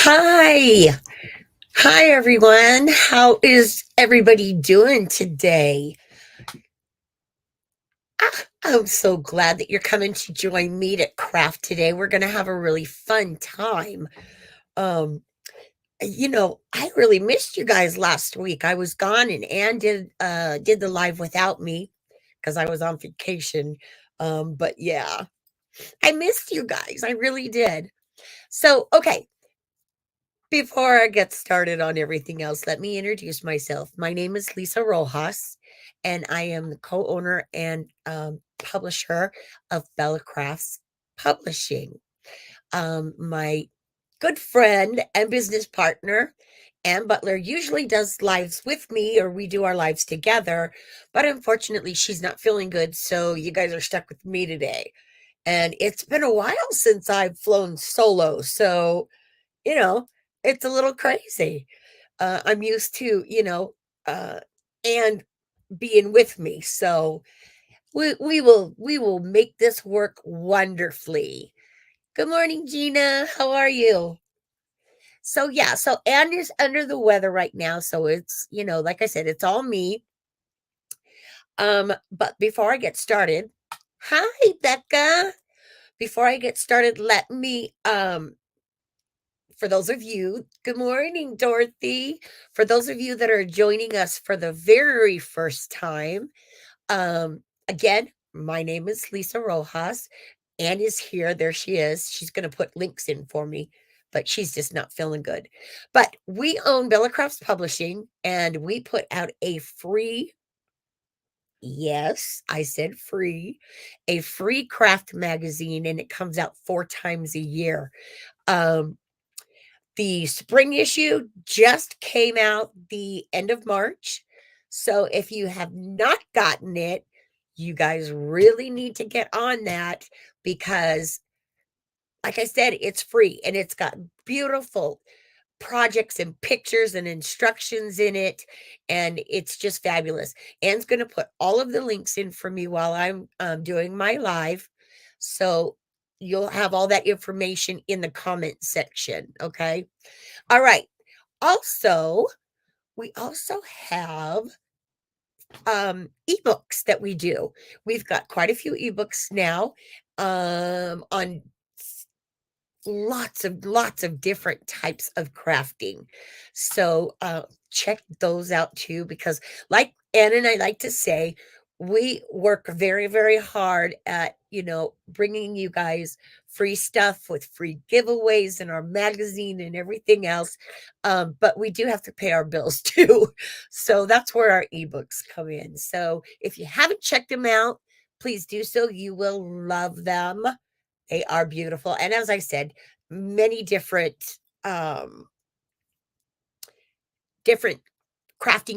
Hi. Hi, everyone. How is everybody doing today? I'm so glad that you're coming to join me to craft today. We're going to have a really fun time. Um, I really missed you guys last week. I was gone and Ann did the live without me because I was on vacation. But yeah, I missed you guys. I really did. So, okay, before I get started on everything else, let me introduce myself. My name is Lisa Rojas, and I am the co owner and publisher of Bella Crafts Publishing. My good friend and business partner, Ann Butler, usually does lives with me, or we do our lives together, but unfortunately, she's not feeling good, so you guys are stuck with me today. And it's been a while since I've flown solo, so you know, it's a little crazy. I'm used to, and being with me. So we will make this work wonderfully. Good morning, Gina. How are you? So yeah, so Anne is under the weather right now. So it's, like I said, it's all me. But before I get started, hi Becca. Before I get started, let me for those of you, good morning, Dorothy. For those of you that are joining us for the very first time, again, my name is Lisa Rojas. Anne is here. There she is. She's going to put links in for me, but she's just not feeling good. But we own Bella Crafts Publishing, and we put out a free, yes, I said free, a free craft magazine, and it comes out 4 times a year. Um, the spring issue just came out the end of March. So if you have not gotten it, you guys really need to get on that because, like I said, it's free and it's got beautiful projects and pictures and instructions in it. And it's just fabulous. Anne's going to put all of the links in for me while I'm doing my live. So you'll have all that information in the comment section. Okay. All right. Also, we also have ebooks that we do. We've got quite a few ebooks now on lots of different types of crafting. So check those out too, because like Ann and I like to say, we work very, very hard at, bringing you guys free stuff with free giveaways in our magazine and everything else. But we do have to pay our bills too. So that's where our ebooks come in. So if you haven't checked them out, please do so. You will love them. They are beautiful. And as I said, many different crafting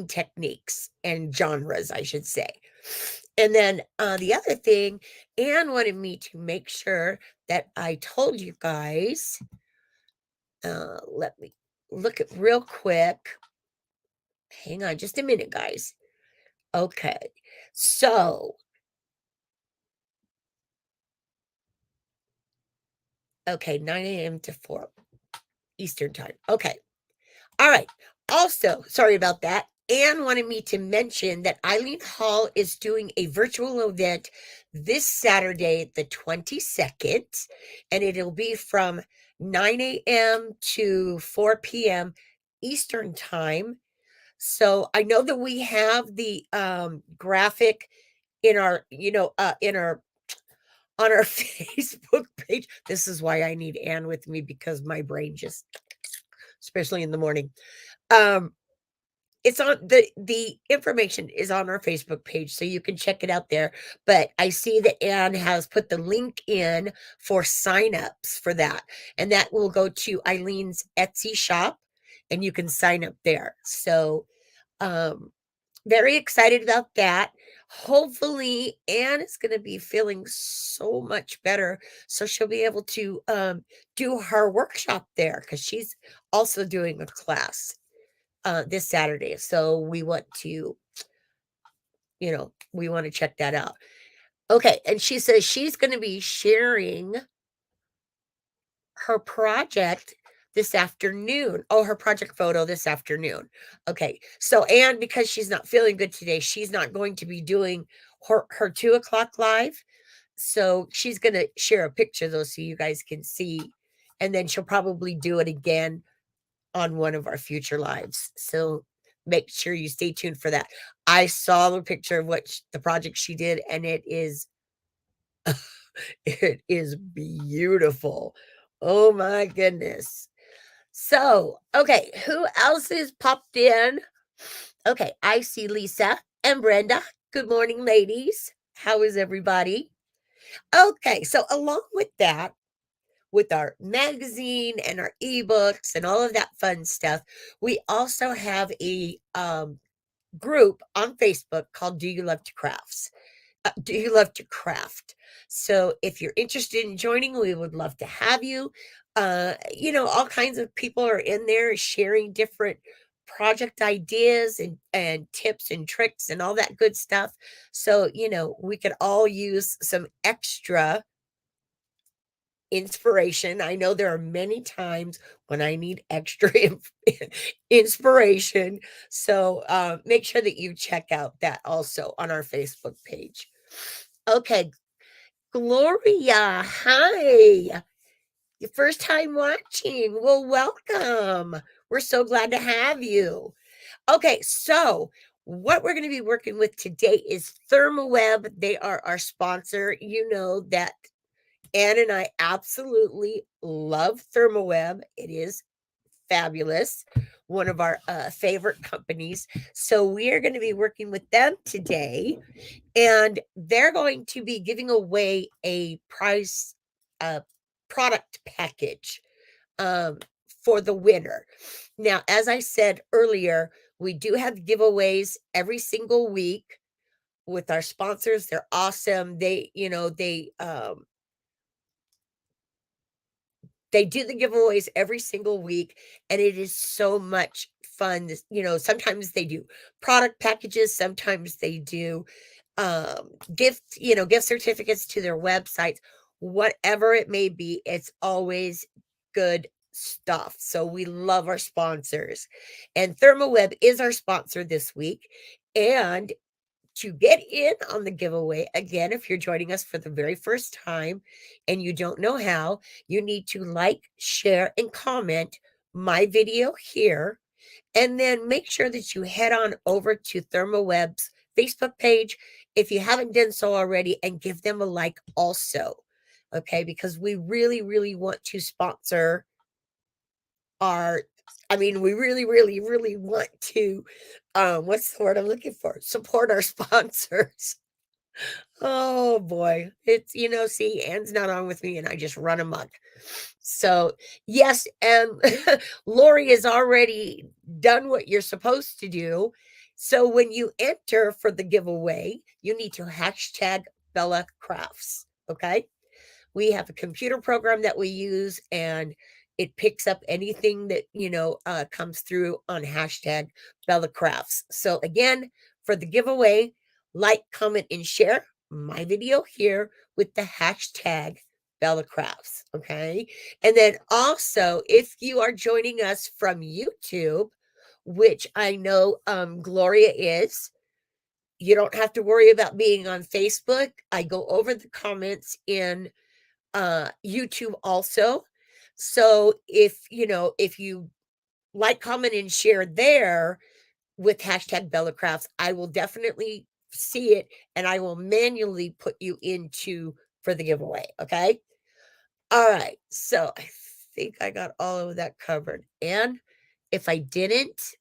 techniques and genres, I should say. And then the other thing, Anne wanted me to make sure that I told you guys, let me look at real quick. Hang on just a minute, guys. Okay. So, okay, 9 a.m. to 4 Eastern time. Okay. All right. Also, sorry about that. Anne wanted me to mention that Eileen Hall is doing a virtual event this Saturday, the 22nd, and it'll be from 9 a.m. to 4 p.m. Eastern time. So I know that we have the graphic in our, in our on our Facebook page. This is why I need Anne with me because my brain just, especially in the morning. Um, it's on the information is on our Facebook page, so you can check it out there. But I see that Anne has put the link in for signups for that, and that will go to Eileen's Etsy shop, and you can sign up there. So, very excited about that. Hopefully, Anne is going to be feeling so much better, so she'll be able to do her workshop there because she's also doing a class this Saturday. So we want to check that out. Okay. And she says she's going to be sharing her project this afternoon. Oh, her project photo this afternoon. Okay. So, and because she's not feeling good today, she's not going to be doing her 2 o'clock live. So she's going to share a picture though, so you guys can see. And then she'll probably do it again on one of our future lives. So make sure you stay tuned for that. I saw the picture of the project she did, and it is it is beautiful. Oh my goodness. So, okay, who else is popped in? Okay, I see Lisa and Brenda. Good morning, ladies. How is everybody? Okay, so along with that, with our magazine and our ebooks and all of that fun stuff, we also have a group on Facebook called Do You Love to Crafts? Do you love to craft? So if you're interested in joining, we would love to have you. All kinds of people are in there sharing different project ideas and tips and tricks and all that good stuff. So, we could all use some extra inspiration. I know there are many times when I need extra inspiration. So make sure that you check out that also on our Facebook page. Okay, Gloria, hi. Your first time watching. Well, welcome. We're so glad to have you. Okay, so what we're going to be working with today is Therm O Web. They are our sponsor. You know that Ann and I absolutely love Therm O Web. It is fabulous. One of our favorite companies. So we are going to be working with them today, and they're going to be giving away a prize product package for the winner. Now, as I said earlier, we do have giveaways every single week with our sponsors. They're awesome. They do the giveaways every single week, and it is so much fun. Sometimes they do product packages, sometimes they do gift certificates to their websites, whatever it may be. It's always good stuff. So we love our sponsors, and Therm O Web is our sponsor this week. And to get in on the giveaway, again, if you're joining us for the very first time and you don't know how, you need to like, share, and comment my video here. And then make sure that you head on over to Therm O Web's Facebook page if you haven't done so already, and give them a like also. Okay, because we really, really want to sponsor we really, really, really want to, what's the word I'm looking for? Support our sponsors. Oh boy. See, Anne's not on with me and I just run amok. So, yes, and Lori has already done what you're supposed to do. So, when you enter for the giveaway, you need to hashtag Bella Crafts. Okay. We have a computer program that we use, and it picks up anything that comes through on hashtag Bella Crafts. So again, for the giveaway, like, comment, and share my video here with the hashtag Bella Crafts. Okay. And then also, if you are joining us from YouTube, which I know Gloria is, you don't have to worry about being on Facebook. I go over the comments in YouTube also. So if you like, comment, and share there with hashtag Bella Crafts, I will definitely see it, and I will manually put you into for the giveaway. Okay. All right. So I think I got all of that covered. And if I didn't,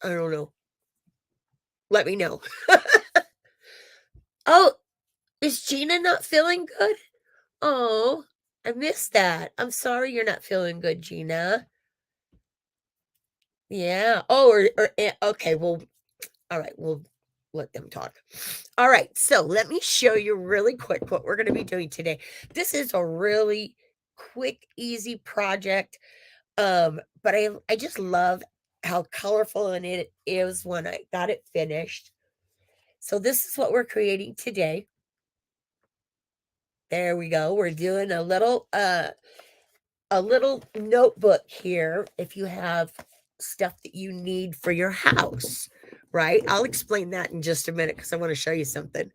I don't know. Let me know. Oh, is Gina not feeling good? Oh, I missed that. I'm sorry you're not feeling good, Gina. Yeah. Oh, okay. Well, all right. We'll let them talk. All right. So let me show you really quick what we're going to be doing today. This is a really quick, easy project. But I just love how colorful and it is when I got it finished. So this is what we're creating today. There we go. We're doing a little a little notebook here if you have stuff that you need for your house, right? I'll explain that in just a minute because I want to show you something.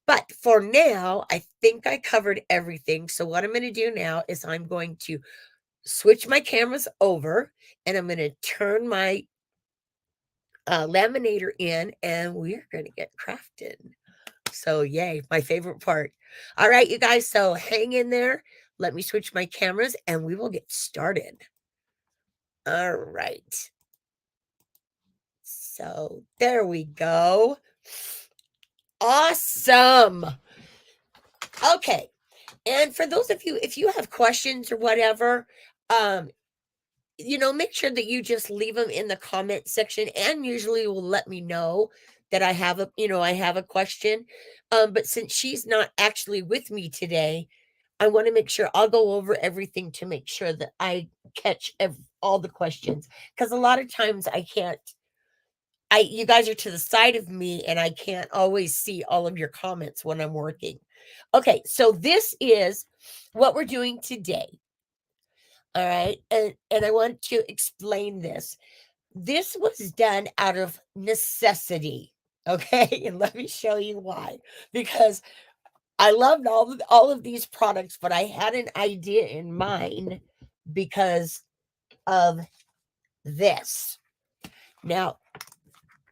But for now, I think I covered everything. So what I'm going to do now is I'm going to switch my cameras over and I'm going to turn my laminator in and we're going to get crafting. So yay, my favorite part. All right, you guys, so hang in there. Let me switch my cameras and we will get started. All right. So there we go. Awesome. Okay. And for those of you, if you have questions or whatever, make sure that you just leave them in the comment section and usually will let me know that I have a question. But since she's not actually with me today, I want to make sure I'll go over everything to make sure that I catch all the questions. Because a lot of times I can't, you guys are to the side of me and I can't always see all of your comments when I'm working. Okay, so this is what we're doing today. All right. And I want to explain this. This was done out of necessity. Okay. And let me show you why. Because I loved all of these products, but I had an idea in mind because of this. Now,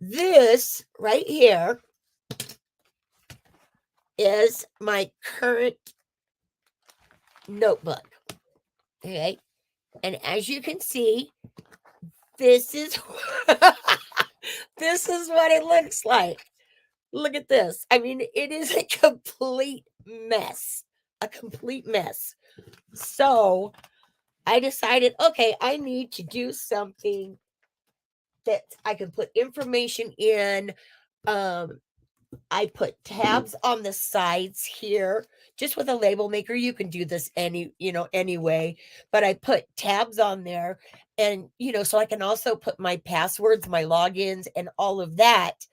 this right here is my current notebook. Okay. And as you can see, this is this is what it looks like. Look at this. I mean, it is a complete mess. A complete mess. So I decided, okay, I need to do something that I can put information in. I put tabs on the sides here, just with a label maker. You can do this anyway, but I put tabs on there and, so I can also put my passwords, my logins and all of that,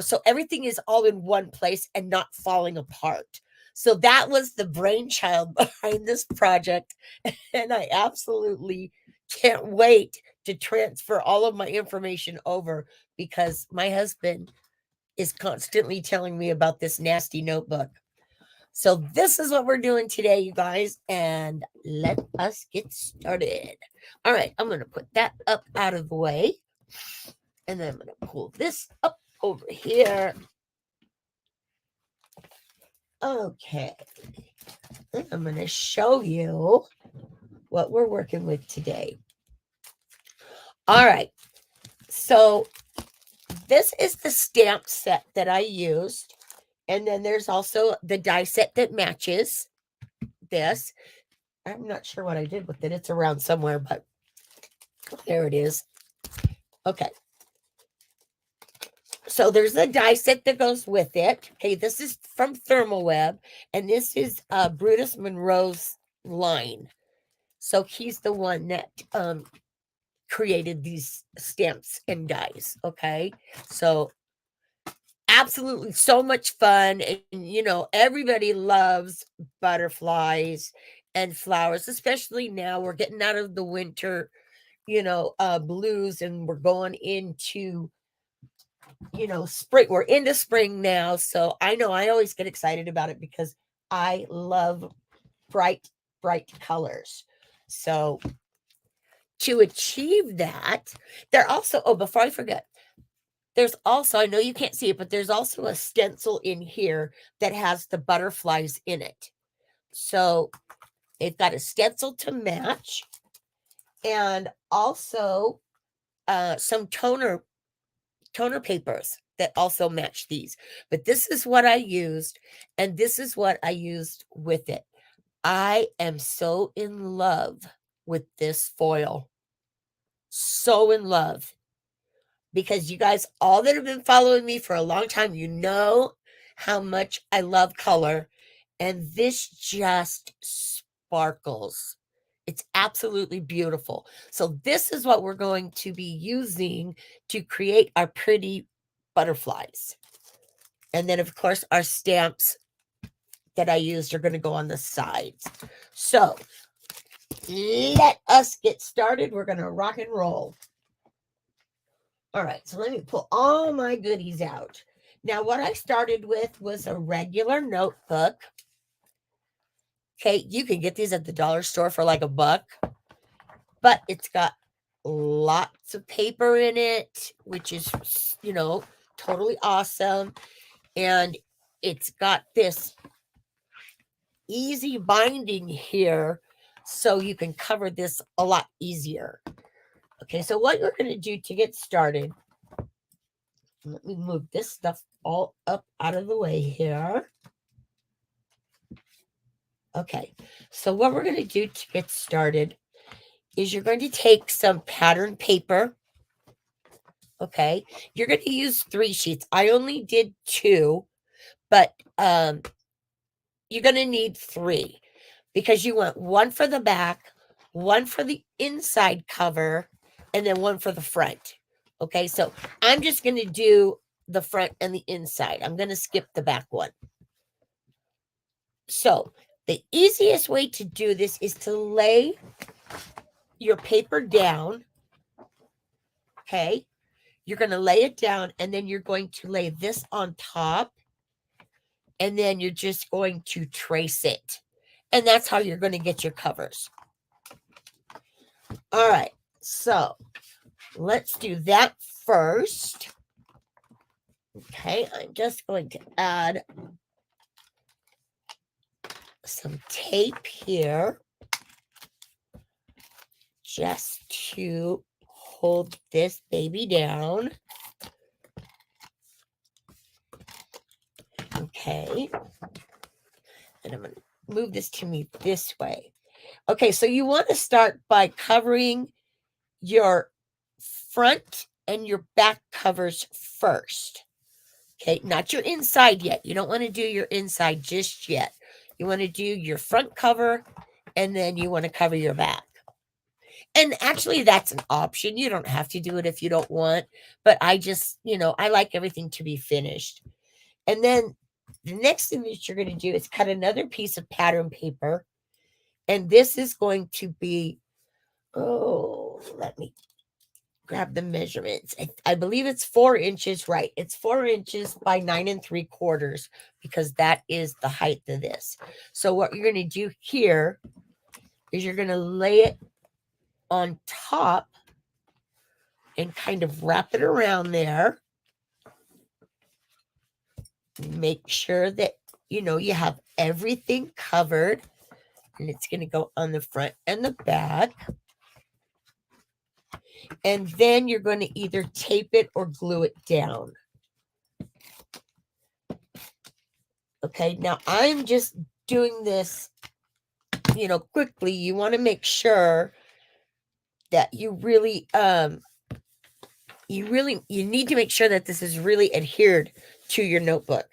so everything is all in one place and not falling apart. So that was the brainchild behind this project. And I absolutely can't wait to transfer all of my information over because my husband is constantly telling me about this nasty notebook. So this is what we're doing today, you guys, and let us get started. All right, I'm going to put that up out of the way, and then I'm going to pull this up over here. Okay, and I'm going to show you what we're working with today. All right, so this is the stamp set that I used. And then there's also the die set that matches this. I'm not sure what I did with it. It's around somewhere, but there it is. Okay. So there's the die set that goes with it. Okay, this is from Therm O Web, and this is Brutus Monroe's line. So he's the one that created these stamps and dies. Okay, so absolutely so much fun. And everybody loves butterflies and flowers, especially now we're getting out of the winter, blues, and we're going into, spring. We're into spring now. So I know I always get excited about it because I love bright, bright colors. So to achieve that, they're also, before I forget, there's also, I know you can't see it, but there's also a stencil in here that has the butterflies in it. So they've got a stencil to match and also some toner papers that also match these. But this is what I used, and this is what I used with it. I am so in love with this foil. So in love. Because you guys, all that have been following me for a long time, you know how much I love color. And this just sparkles. It's absolutely beautiful. So this is what we're going to be using to create our pretty butterflies. And then, of course, our stamps that I used are going to go on the sides. So let us get started. We're going to rock and roll. All right, so let me pull all my goodies out. Now, what I started with was a regular notebook. Okay, you can get these at the dollar store for like $1, but it's got lots of paper in it, which is, totally awesome. And it's got this easy binding here, so you can cover this a lot easier. Okay, so what you're going to do to get started, let me move this stuff all up out of the way here. Okay, so what we're going to do to get started is you're going to take some pattern paper. Okay, you're going to use 3 sheets. I only did 2, but you're going to need 3 because you want 1 for the back, 1 for the inside cover, and then 1 for the front. Okay, so I'm just going to do the front and the inside. I'm going to skip the back one. So the easiest way to do this is to lay your paper down. Okay, you're going to lay it down, and then you're going to lay this on top, and then you're just going to trace it. And that's how you're going to get your covers. All right, so let's do that first. Okay, I'm just going to add some tape here just to hold this baby down. Okay, and I'm going to move this to me this way. Okay, so you want to start by covering your front and your back covers first. Okay, not your inside yet. You don't want to do your inside just yet. You want to do your front cover, and then you want to cover your back. And actually, that's an option. You don't have to do it if you don't want. But I just, I like everything to be finished. And then the next thing that you're going to do is cut another piece of pattern paper. And this is going to be, let me grab the measurements. I believe it's 4 inches, right? It's 4 inches by 9 3/4 because that is the height of this. So what you're going to do here is you're going to lay it on top and kind of wrap it around there. Make sure that, you have everything covered, and it's going to go on the front and the back. And then you're going to either tape it or glue it down. Okay, now I'm just doing this, quickly. You want to make sure that you really, you need to make sure that this is really adhered to your notebook.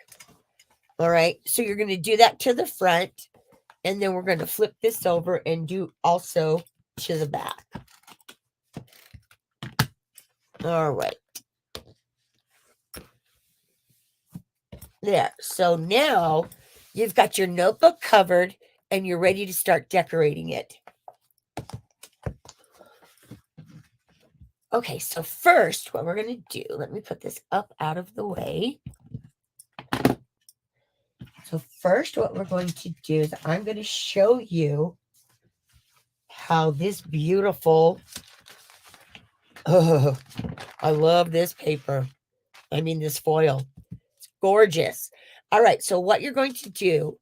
All right, so you're going to do that to the front, and then we're going to flip this over and do also to the back. All right. There. So now you've got your notebook covered and you're ready to start decorating it. Okay, so first what we're going to do, let me put this up out of the way. So first what we're going to do is I'm going to show you how this beautiful, I love this paper. I mean, this foil. It's gorgeous. All right, so what you're going to do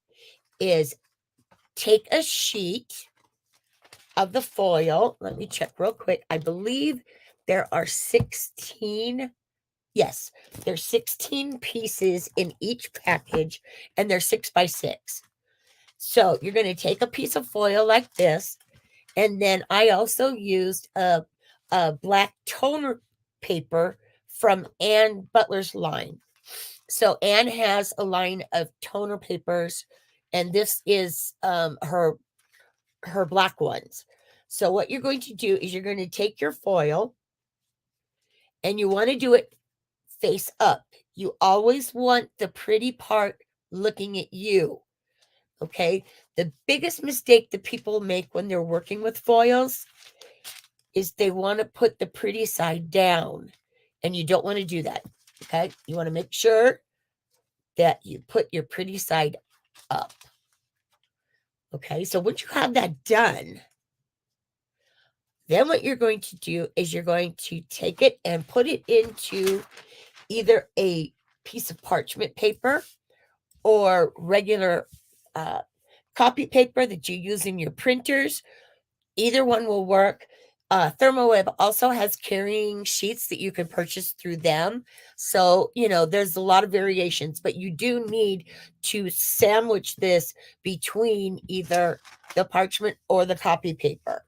is take a sheet of the foil. Let me check real quick. I believe there are 16. Yes, there's 16 pieces in each package, and they're 6 by 6. So you're going to take a piece of foil like this, and then I also used a black toner paper from Ann Butler's line. So Ann has a line of toner papers, and this is her black ones. So what you're going to do is you're going to take your foil, and you want to do it face up. You always want the pretty part looking at you. Okay, The biggest mistake that people make when they're working with foils is they want to put the pretty side down, and you don't want to do that. Okay, you want to make sure that you put your pretty side up. Okay, so once you have that done, then what you're going to do is you're going to take it and put it into either a piece of parchment paper or regular copy paper that you use in your printers. Either one will work. Therm O Web also has carrying sheets that you can purchase through them. So, there's a lot of variations, but you do need to sandwich this between either the parchment or the copy paper.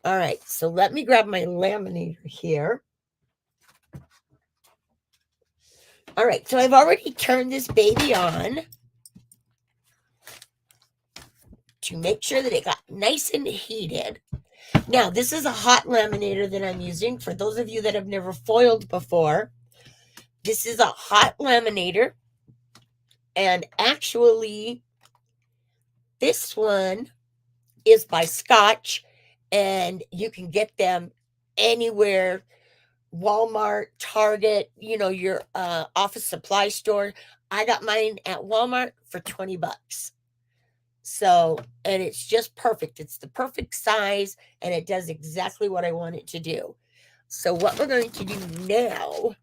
All right, so let me grab my laminator here. All right, so I've already turned this baby on to make sure that it got nice and heated. Now, this is a hot laminator that I'm using. For those of you that have never foiled before, this is a hot laminator. And actually, this one is by Scotch, and you can get them anywhere. Walmart, Target, your office supply store. I got mine at Walmart for 20 bucks. So, and it's just perfect. It's the perfect size, and it does exactly what I want it to do. So what we're going to do now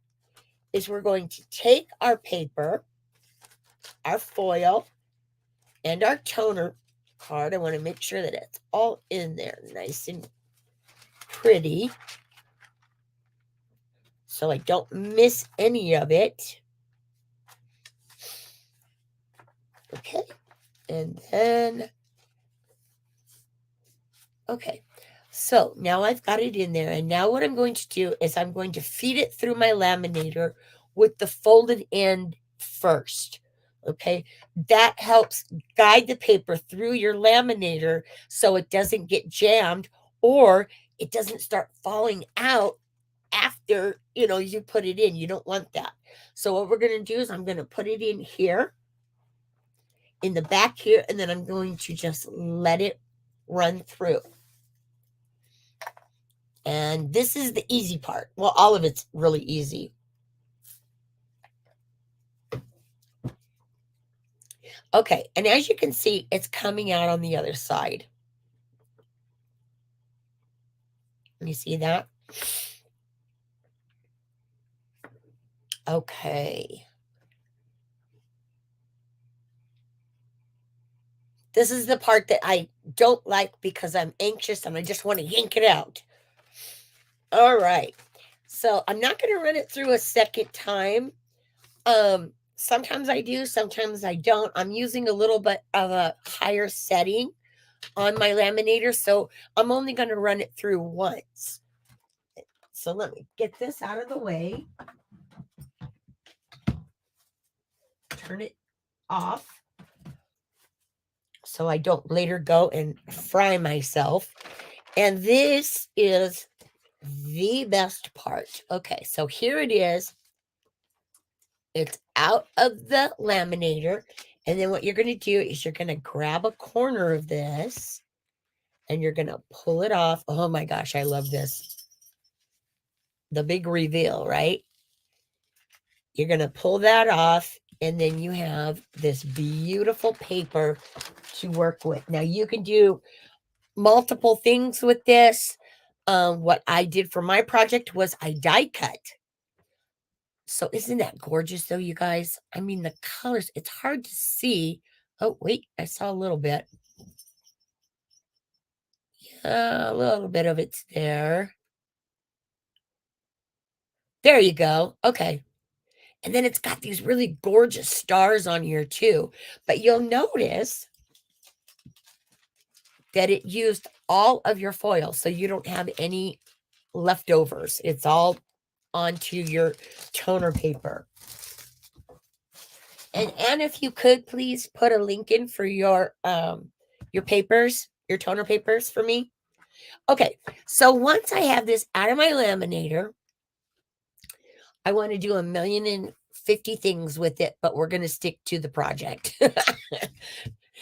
is we're going to take our paper, our foil, and our toner card. I want to make sure that it's all in there nice and pretty, so I don't miss any of it. Okay. And then, okay. So now I've got it in there. And now what I'm going to do is I'm going to feed it through my laminator with the folded end first. Okay. That helps guide the paper through your laminator so it doesn't get jammed or it doesn't start falling out after, you put it in. You don't want that. So what we're going to do is I'm going to put it in here, in the back here, and then I'm going to just let it run through. And this is the easy part. Well, all of it's really easy. Okay, and as you can see, it's coming out on the other side. You see that? Okay. This is the part that I don't like because I'm anxious and I just want to yank it out. All right. So I'm not going to run it through a second time. Sometimes I do, sometimes I don't. I'm using a little bit of a higher setting on my laminator, so I'm only going to run it through once. So let me get this out of the way. Turn it off so I don't later go and fry myself. And this is the best part. Okay, so here it is. It's out of the laminator. And then what you're going to do is you're going to grab a corner of this and you're going to pull it off. Oh my gosh, I love this. The big reveal, right? You're going to pull that off, and then you have this beautiful paper to work with. Now, you can do multiple things with this. What I did for my project was I die cut. So isn't that gorgeous, though, you guys? I mean, the colors, it's hard to see. Oh, wait, I saw a little bit. Yeah, a little bit of it's there. There you go. Okay. And then it's got these really gorgeous stars on here, too. But you'll notice that it used all of your foil, so you don't have any leftovers. It's all onto your toner paper. And if you could please put a link in for your papers, your toner papers for me. Okay, so once I have this out of my laminator, I want to do 1,050,000 things with it, but we're going to stick to the project.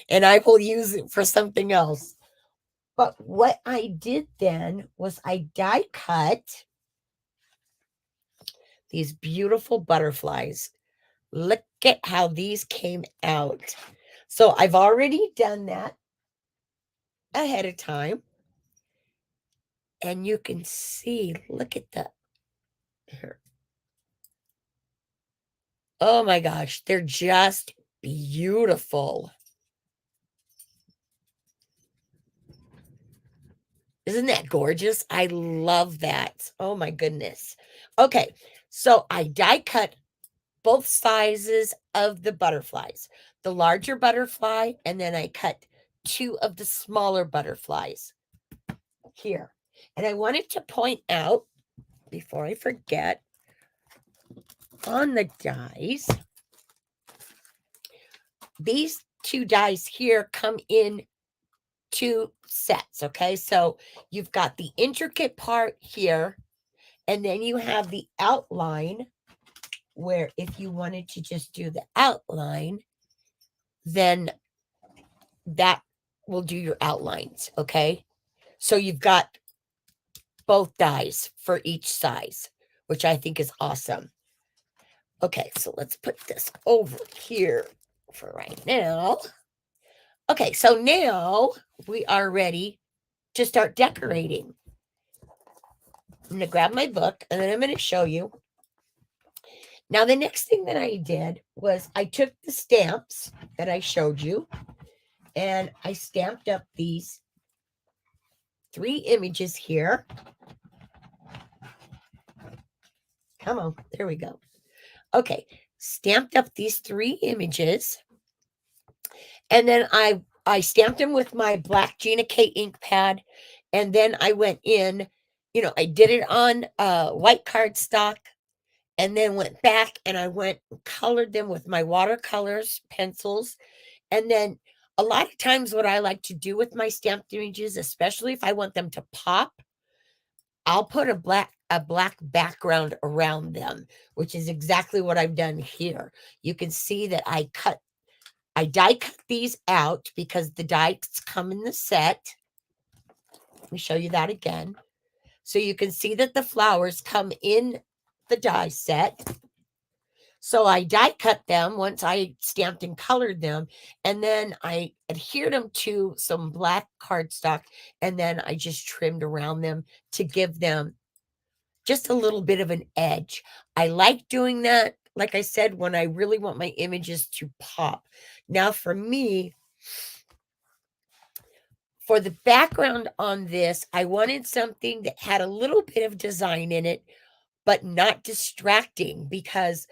and I will use it for something else. But what I did then was I die cut these beautiful butterflies. Look at how these came out. So I've already done that ahead of time. And you can see, look at the, here. Oh my gosh, they're just beautiful. Isn't that gorgeous? I love that. Oh my goodness. Okay, so I die cut both sizes of the butterflies, the larger butterfly, and then I cut 2 of the smaller butterflies here. And I wanted to point out, before I forget, on the dies, these 2 dies here come in 2 sets, okay? So you've got the intricate part here, and then you have the outline, where if you wanted to just do the outline, then that will do your outlines, okay? So you've got both dies for each size, which I think is awesome. Okay, so let's put this over here for right now. Okay, so now we are ready to start decorating. I'm going to grab my book, and then I'm going to show you. Now, the next thing that I did was I took the stamps that I showed you, and I stamped up these 3 images here. Come on, there we go. Okay, stamped up these 3 images, and then I stamped them with my black Gina K ink pad, and then I went in, I did it on white cardstock, and then went back and I went and colored them with my watercolors pencils. And then a lot of times what I like to do with my stamped images, especially if I want them to pop, I'll put a black background around them, which is exactly what I've done here. You can see that I die cut these out because the dies come in the set. Let me show you that again. So you can see that the flowers come in the die set. So I die cut them once I stamped and colored them, and then I adhered them to some black cardstock, and then I just trimmed around them to give them just a little bit of an edge. I like doing that, like I said, when I really want my images to pop. Now for me, for the background on this, I wanted something that had a little bit of design in it, but not distracting, because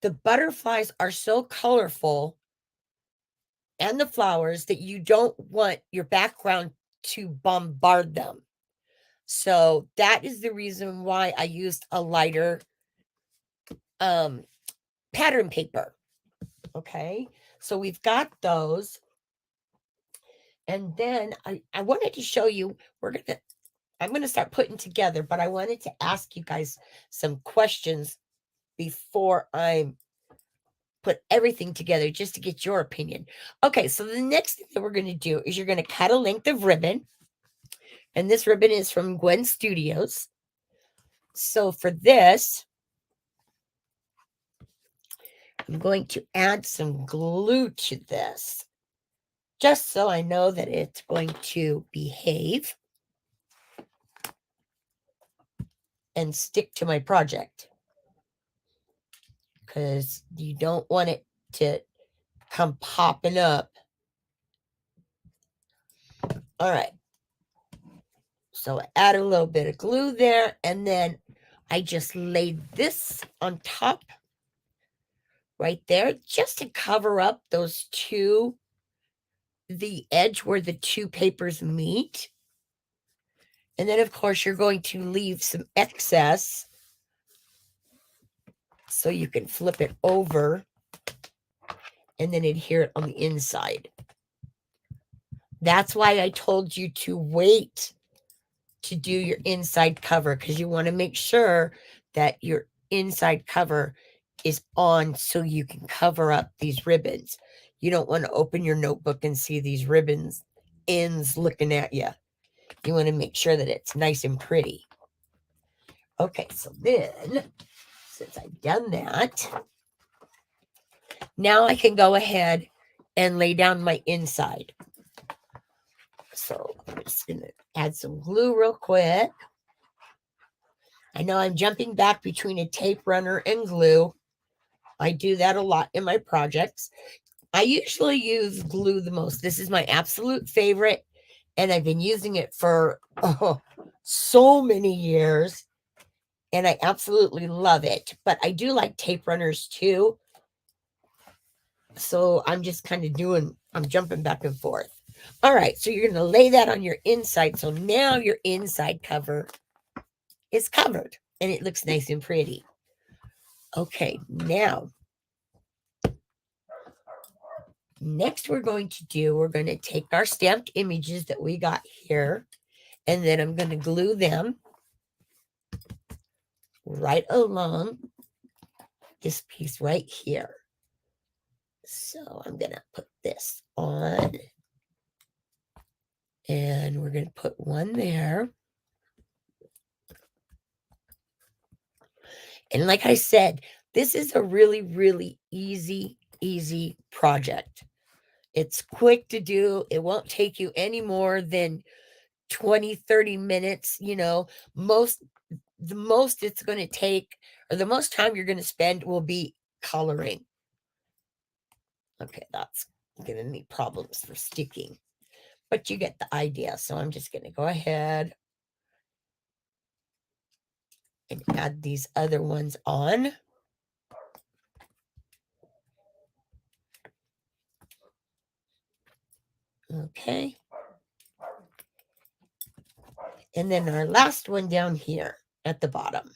the butterflies are so colorful and the flowers that you don't want your background to bombard them. So that is the reason why I used a lighter pattern paper. Okay, so we've got those. And then I wanted to show you, I'm going to start putting together, but I wanted to ask you guys some questions before I put everything together, just to get your opinion. Okay, so the next thing that we're going to do is you're going to cut a length of ribbon. And this ribbon is from Gwen Studios. So for this, I'm going to add some glue to this, just so I know that it's going to behave and stick to my project, because you don't want it to come popping up. All right. So I add a little bit of glue there, and then I just laid this on top right there, just to cover up those the edge where the 2 papers meet. And then, of course, you're going to leave some excess so you can flip it over and then adhere it on the inside. That's why I told you to wait to do your inside cover, because you want to make sure that your inside cover is on so you can cover up these ribbons. You don't want to open your notebook and see these ribbons ends looking at you. You want to make sure that it's nice and pretty. Okay, so then, since I've done that, now I can go ahead and lay down my inside. So I'm just going to add some glue real quick. I know I'm jumping back between a tape runner and glue. I do that a lot in my projects. I usually use glue the most. This is my absolute favorite, and I've been using it for so many years, and I absolutely love it. But I do like tape runners too. So I'm just kind of I'm jumping back and forth. All right, so you're going to lay that on your inside. So now your inside cover is covered, and it looks nice and pretty. Okay, now, next we're going to take our stamped images that we got here, and then I'm going to glue them right along this piece right here. So I'm going to put this on, and we're going to put one there. And like I said, this is a really, really easy project. It's quick to do. It won't take you any more than 20, 30 minutes. You know, the most it's going to take, or the most time you're going to spend will be coloring. Okay, that's giving me problems for sticking, but you get the idea. So I'm just going to go ahead and add these other ones on. Okay. And then our last one down here at the bottom.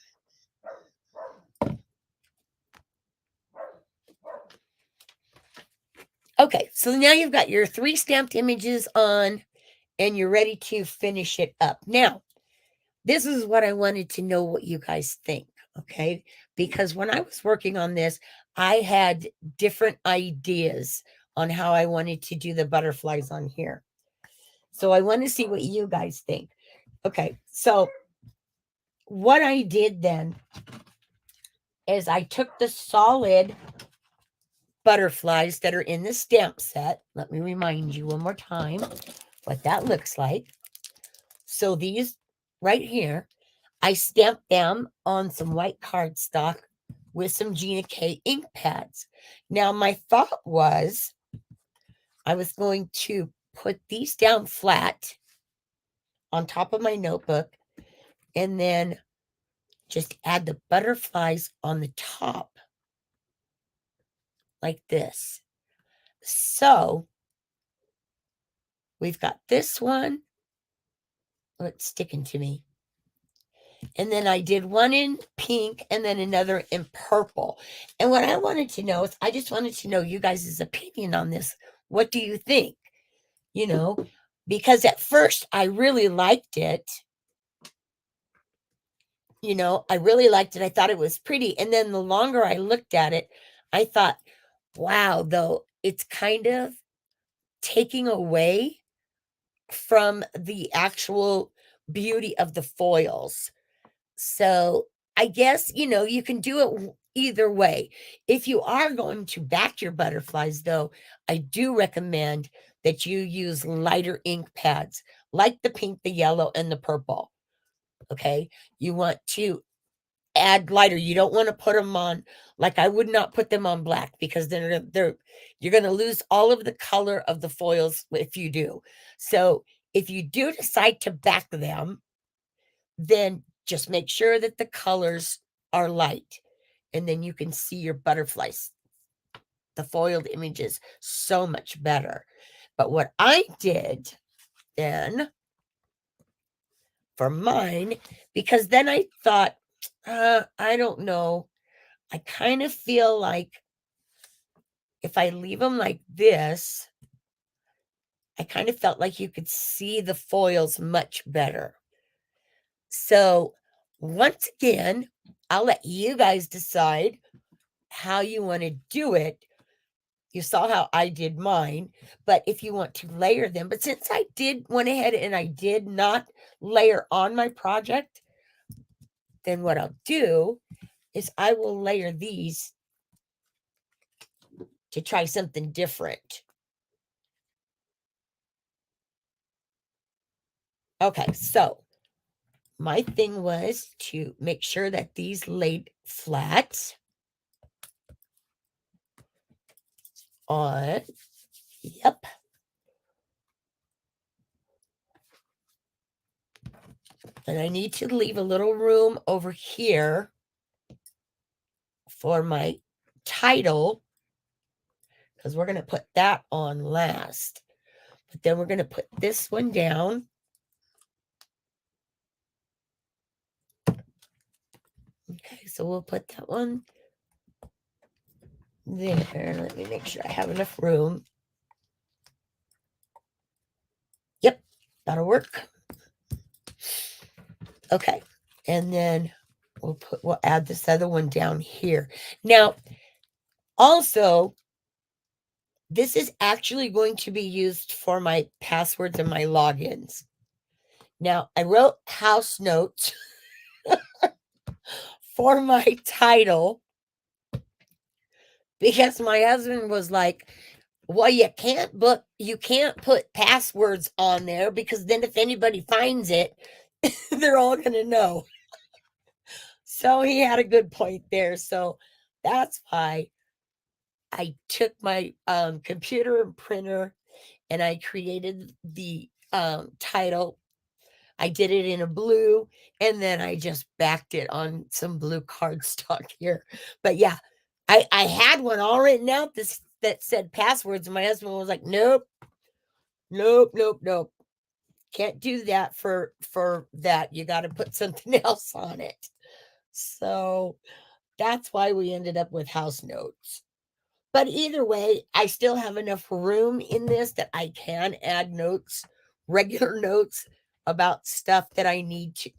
Okay, so now you've got your 3 stamped images on, and you're ready to finish it up. Now, this is what I wanted to know what you guys think, okay? Because when I was working on this, I had different ideas on how I wanted to do the butterflies on here. So I want to see what you guys think. Okay, so what I did then is I took the solid butterflies that are in the stamp set. Let me remind you one more time what that looks like. So these right here, I stamped them on some white cardstock with some Gina K ink pads. Now, my thought was I was going to put these down flat on top of my notebook and then just add the butterflies on the top like this. So we've got this one. Oh, it's sticking to me. And then I did one in pink and then another in purple. And what I wanted to know is, I just wanted to know you guys' opinion on this. What do you think? You know, because at first I really liked it. You know, I really liked it. I thought it was pretty. And then the longer I looked at it, I thought, wow, though, it's kind of taking away from the actual beauty of the foils. So I guess, you know, you can do it either way. If you are going to back your butterflies, though, I do recommend that you use lighter ink pads like the pink, the yellow, and the purple. Okay. You want to add lighter. You don't want to put them on, like I would not put them on black, because then you're going to lose all of the color of the foils if you do. So if you do decide to back them, then just make sure that the colors are light, and then you can see your butterflies, the foiled images, so much better. But what I did then for mine, because then I thought, I don't know, I kind of feel like if I leave them like this, I kind of felt like you could see the foils much better. So once again, I'll let you guys decide how you want to do it. You saw how I did mine, but if you want to layer them, but since I went ahead and I did not layer on my project, then what I'll do is I will layer these to try something different. Okay, so my thing was to make sure that these laid flat on, yep. And I need to leave a little room over here for my title, because we're going to put that on last. But then we're going to put this one down. Okay, so we'll put that one there. Let me make sure I have enough room. Yep, that'll work. Okay, and then we'll add this other one down here. Now, also, this is actually going to be used for my passwords and my logins. Now, I wrote house notes for my title because my husband was like, well, you can't put passwords on there because then if anybody finds it, they're all going to know. So he had a good point there. So that's why I took my computer and printer and I created the title. I did it in a blue, and then I just backed it on some blue cardstock here. But yeah, I had one all written out that said passwords, and my husband was like, nope, nope, nope, nope. Can't do that for that. You got to put something else on it. So that's why we ended up with house notes. But either way, I still have enough room in this that I can add notes, regular notes about stuff that I need to,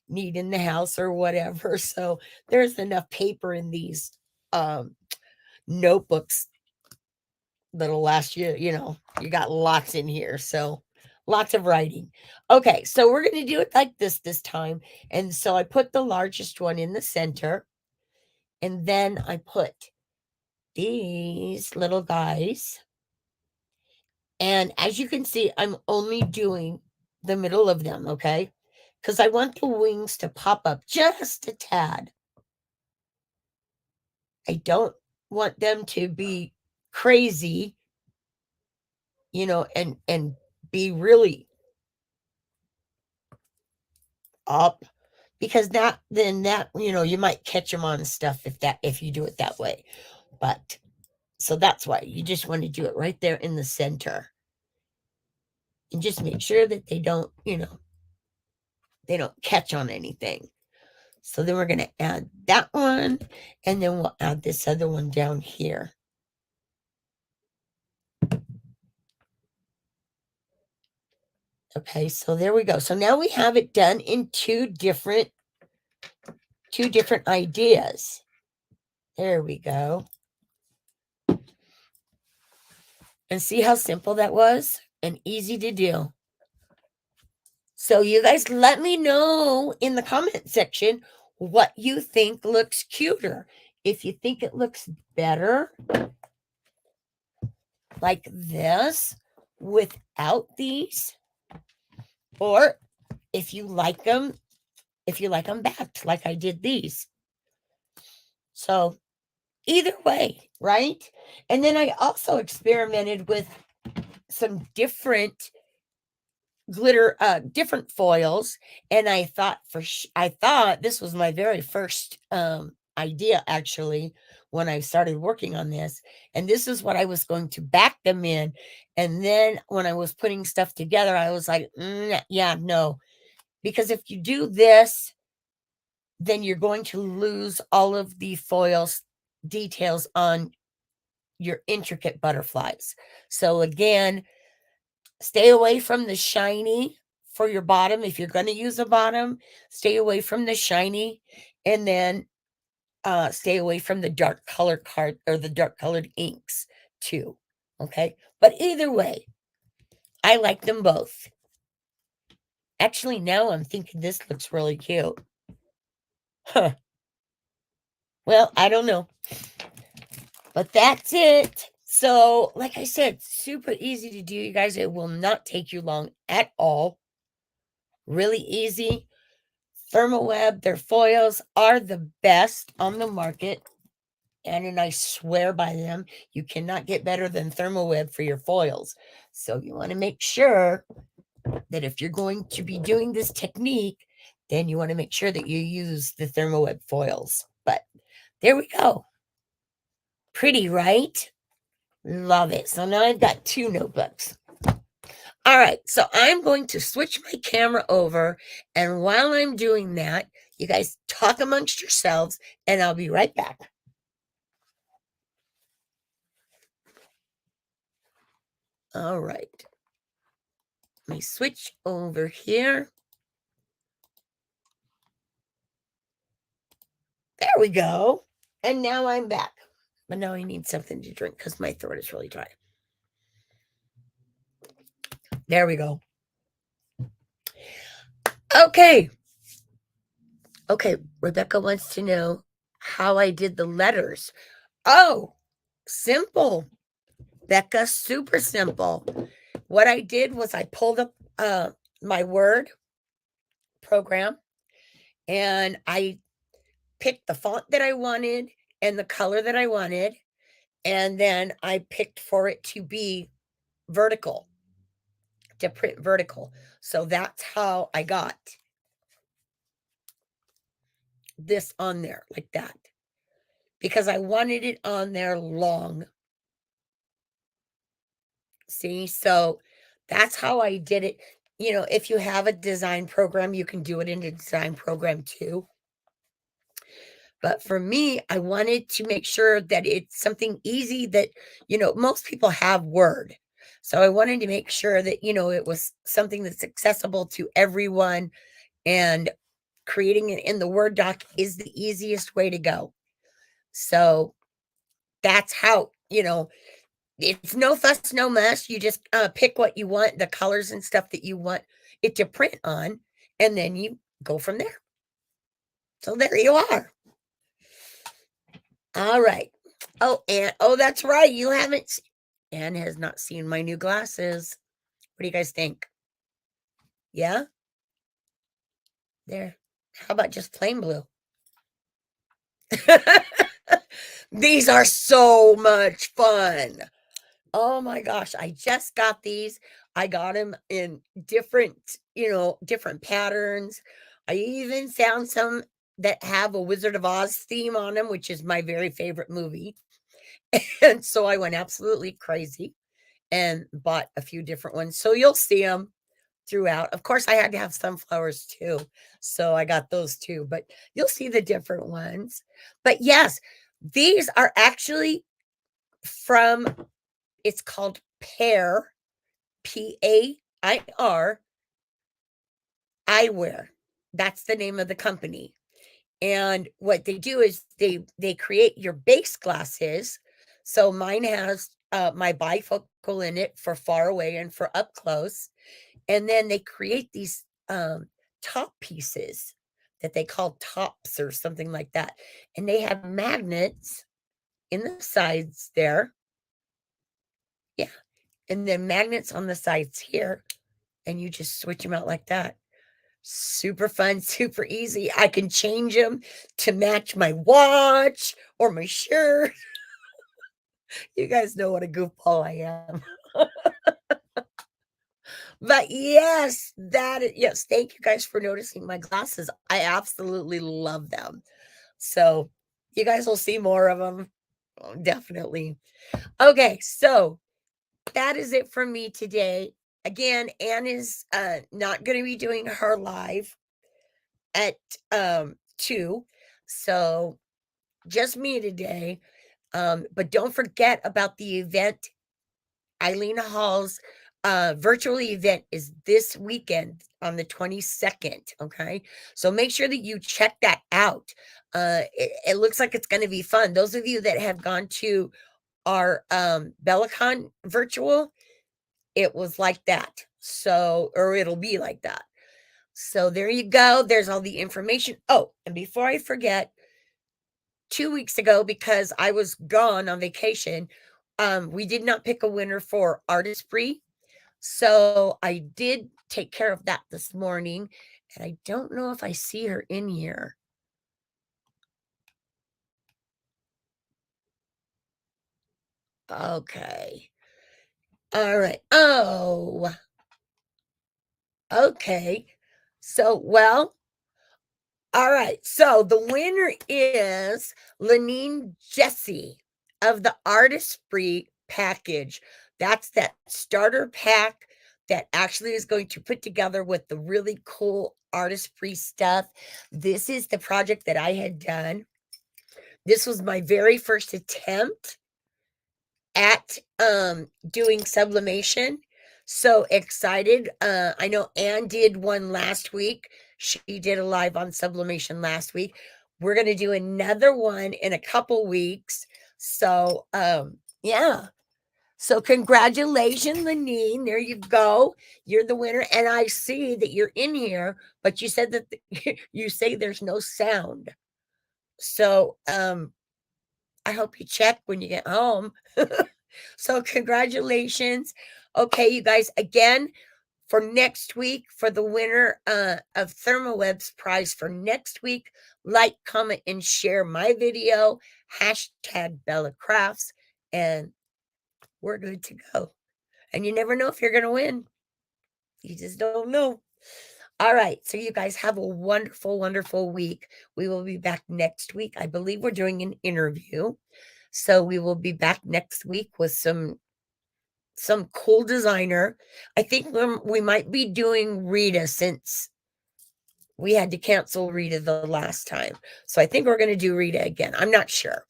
need in the house or whatever. So there's enough paper in these notebooks that'll last you, you got lots in here. So lots of writing. Okay, so we're going to do it like this time. And so I put the largest one in the center, and then I put these little guys. And as you can see, I'm only doing the middle of them, okay? Because I want the wings to pop up just a tad. I don't want them to be crazy, and be really up, because you might catch them on stuff if you do it that way. But so that's why you just want to do it right there in the center. And just make sure that they don't catch on anything. So then we're going to add that one, and then we'll add this other one down here. Okay, so there we go. So now we have it done in two different ideas. There we go. And see how simple that was and easy to do. So you guys let me know in the comment section what you think looks cuter. If you think it looks better like this without these, or if you like them backed like I did these. So either way, right? And then I also experimented with some different glitter, different foils, and I thought this was my very first idea, actually, when I started working on this. And this is what I was going to back them in. And then when I was putting stuff together, I was like, yeah, no, because if you do this, then you're going to lose all of the foils details on your intricate butterflies. So again, stay away from the shiny for your bottom. If you're going to use a bottom, stay away from the shiny, and then stay away from the dark color card or the dark colored inks, too. Okay. But either way, I like them both. Actually, now I'm thinking this looks really cute. Huh. Well, I don't know. But that's it. So, like I said, super easy to do, you guys. It will not take you long at all. Really easy. Therm O Web, their foils are the best on the market. And I swear by them, you cannot get better than Therm O Web for your foils. So you want to make sure that if you're going to be doing this technique, then you want to make sure that you use the Therm O Web foils. But there we go. Pretty, right? Love it. So now I've got 2 notebooks. All right, so I'm going to switch my camera over, and while I'm doing that, you guys talk amongst yourselves, and I'll be right back. All right. Let me switch over here. There we go. And now I'm back. But now I need something to drink because my throat is really dry. There we go. Okay. Okay, Rebecca wants to know how I did the letters. Oh, simple. Becca, super simple. What I did was I pulled up my Word program and I picked the font that I wanted and the color that I wanted. And then I picked for it to be vertical, to print vertical. So that's how I got this on there like that, because I wanted it on there long. See, so that's how I did it. You know, if you have a design program, you can do it in a design program too. But for me, I wanted to make sure that it's something easy that, most people have Word. So I wanted to make sure that, it was something that's accessible to everyone, and creating it in the Word doc is the easiest way to go. So that's how, it's no fuss, no muss. You just pick what you want, the colors and stuff that you want it to print on, and then you go from there. So there you are. All right. Oh, and that's right. You haven't. Anne has not seen my new glasses. What do you guys think? Yeah? There. How about just plain blue? These are so much fun. Oh my gosh, I just got these. I got them in different patterns. I even found some that have a Wizard of Oz theme on them, which is my very favorite movie. And so I went absolutely crazy and bought a few different ones. So you'll see them throughout. Of course, I had to have sunflowers too. So I got those too, but you'll see the different ones. But yes, these are actually from, it's called Pair, Pair eyewear. That's the name of the company. And what they do is they create your base glasses. So mine has my bifocal in it for far away and for up close. And then they create these top pieces that they call tops or something like that. And they have magnets in the sides there. Yeah. And then magnets on the sides here. And you just switch them out like that. Super fun, super easy. I can change them to match my watch or my shirt. You guys know what a goofball I am. But yes, yes, thank you guys for noticing my glasses. I absolutely love them. So you guys will see more of them. Oh, definitely. Okay, so that is it for me today. Again, Anne is not going to be doing her live at 2. So just me today. But don't forget about the event. Eileen Hall's virtual event is this weekend on the 22nd. Okay. So make sure that you check that out. It looks like it's going to be fun. Those of you that have gone to our Bellicon virtual, it was like that. So, or it'll be like that. So there you go. There's all the information. Oh, and before I forget, 2 weeks ago, because I was gone on vacation, we did not pick a winner for Artistry. So I did take care of that this morning, and I don't know if I see her in here. Okay. All right. Oh, okay. So, well, all right. So the winner is Lenine Jesse of the Artist Free package. That's that starter pack that actually is going to put together with the really cool artist free stuff. This is the project that I had done. This was my very first attempt at doing sublimation. So excited. I know Anne did one last week. She did a live on sublimation last week. We're going to do another one in a couple weeks. So yeah. So congratulations, Lenine. There you go. You're the winner. And I see that you're in here, but you said that you say there's no sound. So I hope you check when you get home. So congratulations. Okay, you guys, again, for next week, for the winner of Therm O Web's prize for next week, like, comment, and share my video, hashtag Bella Crafts, and we're good to go. And you never know if you're going to win. You just don't know. All right. So you guys have a wonderful, wonderful week. We will be back next week. I believe we're doing an interview. So we will be back next week with some cool designer. I think we might be doing Rita, since we had to cancel Rita the last time. So I think we're going to do Rita again. I'm not sure.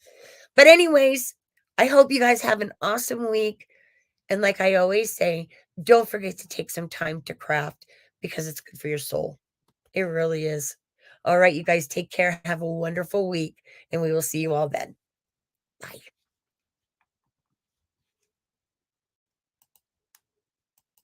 But anyways, I hope you guys have an awesome week. And like I always say, don't forget to take some time to craft, because it's good for your soul. It really is. All right, you guys, take care. Have a wonderful week, and we will see you all then. Bye.